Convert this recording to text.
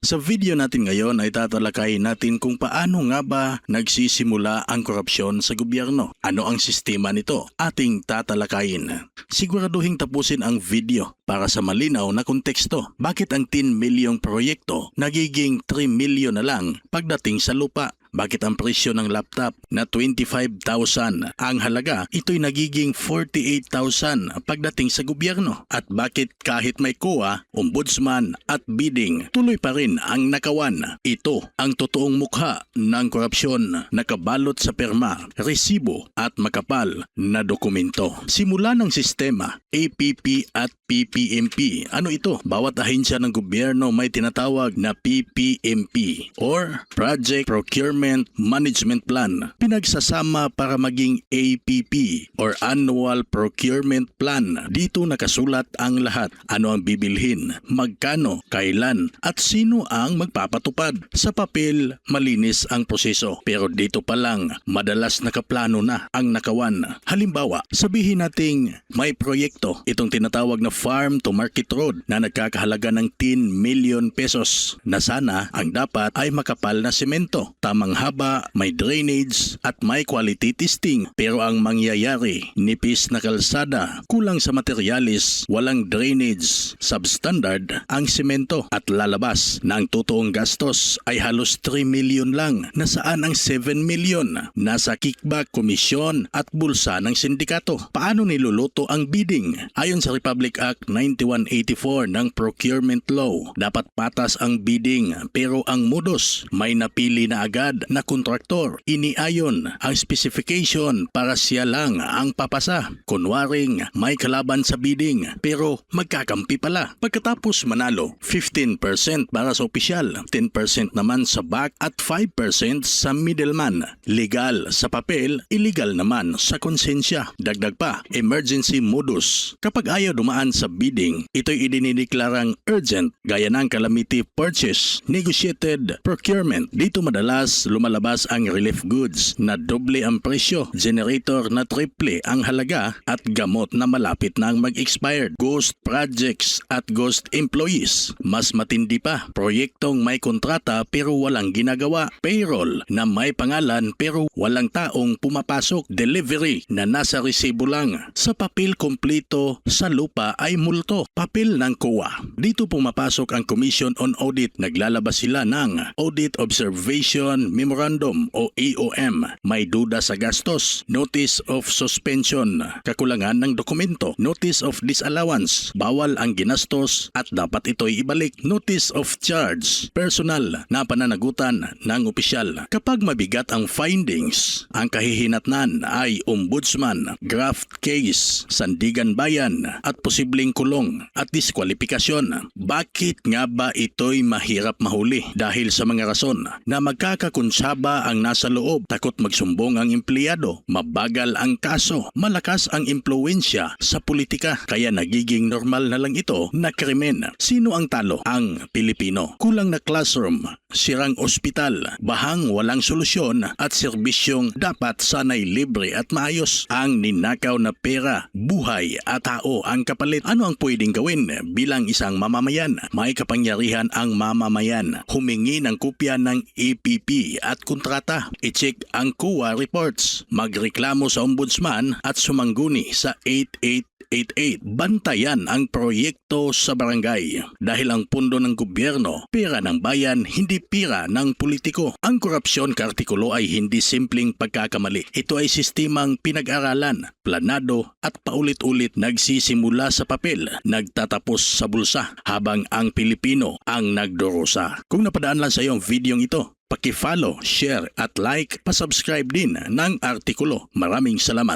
Sa video natin ngayon ay tatalakayin natin kung paano nga ba nagsisimula ang korupsyon sa gobyerno. Ano ang sistema nito? Ating tatalakayin. Siguraduhin tapusin ang video para sa malinaw na konteksto. Bakit ang 10 milyong proyekto nagiging 3 milyon na lang pagdating sa lupa? Bakit ang presyo ng laptop na 25,000 ang halaga, ito'y nagiging 48,000 pagdating sa gobyerno? At bakit kahit may COA, ombudsman at bidding, tuloy pa rin ang nakawan? Ito ang totoong mukha ng korupsyon, nakabalot sa perma, resibo at makapal na dokumento. Simula ng sistema, APP at PPMP. Ano ito? Bawat ahensya ng gobyerno may tinatawag na PPMP or Project Procurement Management Plan. Pinagsasama para maging APP or Annual Procurement Plan. Dito nakasulat ang lahat. Ano ang bibilhin, magkano, kailan, at sino ang magpapatupad. Sa papel, malinis ang proseso. Pero dito pa lang, madalas nakaplano na ang nakawan. Halimbawa, sabihin nating may proyekto, itong tinatawag na Farm to Market Road na nagkakahalaga ng 10 million pesos na sana ang dapat ay makapal na semento. Tamang haba, may drainage at may quality testing. Pero ang mangyayari, nipis na kalsada, kulang sa materyales, walang drainage, substandard ang semento at lalabas na ang totoong gastos ay halos 3 million lang na saan ang 7 million nasa kickback, komisyon at bulsa ng sindikato. Paano niluluto ang bidding? Ayon sa Republic Act 9184 ng Procurement Law, dapat patas ang bidding pero ang modus may napili na agad na kontraktor. Iniayon ang specification para siya lang ang papasa. Kunwaring may kalaban sa bidding pero magkakampi pala. Pagkatapos manalo, 15% para sa opisyal, 10% naman sa back at 5% sa middleman. Legal sa papel, illegal naman sa konsensya. Dagdag pa, emergency modus. Kapag ayaw dumaan sa bidding, ito'y idinideklarang urgent gaya ng calamity purchase, negotiated procurement. Dito madalas lumalabas ang relief goods na doble ang presyo, generator na triple ang halaga at gamot na malapit na ang mag-expired. Ghost projects at ghost employees. Mas matindi pa, proyektong may kontrata pero walang ginagawa. Payroll na may pangalan pero walang taong pumapasok. Delivery na nasa resibo lang. Sa papel kompleto, sa lupa ay multo. Papel ng COA. Dito pumapasok ang Commission on Audit. Naglalabas sila ng Audit Observation Memorandum o AOM. May duda sa gastos. Notice of Suspension. Kakulangan ng dokumento. Notice of Disallowance. Bawal ang ginastos at dapat ito'y ibalik. Notice of Charge. Personal na pananagutan ng opisyal. Kapag mabigat ang findings, ang kahihinatnan ay ombudsman, graft case, sandigan bayan at posibleng kulong at diskwalifikasyon. Bakit nga ba ito'y mahirap mahuli? Dahil sa mga rason na magkakakonsyaba ang nasa loob, takot magsumbong ang empleyado, mabagal ang kaso, malakas ang impluwensya sa politika, kaya nagiging normal na lang ito na krimen. Sino ang talo? Ang Pilipino. Kulang na classroom, sirang ospital, bahang walang solusyon at serbisyong dapat sanay libre at maayos. Ang ninakaw na pera, buhay at tao ang kapalit. Ano ang pwedeng gawin bilang isang mamamayan? May kapangyarihan ang mamamayan. Humingi ng kopya ng APP at kontrata. I-check ang COA reports. Magreklamo sa ombudsman at sumangguni sa 8888. Bantayan ang proyekto sa barangay. Dahil ang pundo ng gobyerno, pera ng bayan, hindi pera ng politiko. Ang korupsyon kaartikulo ay hindi simpleng pagkakamali. Ito ay sistemang pinag-aralan, planado at paulit-ulit nagsisimula sa papel, nagtatapos sa bulsa habang ang Pilipino ang nagdurusa. Kung napadaan lang sa iyo ang videong ito, paki-follow, share at like, pa-subscribe din ng artikulo. Maraming salamat.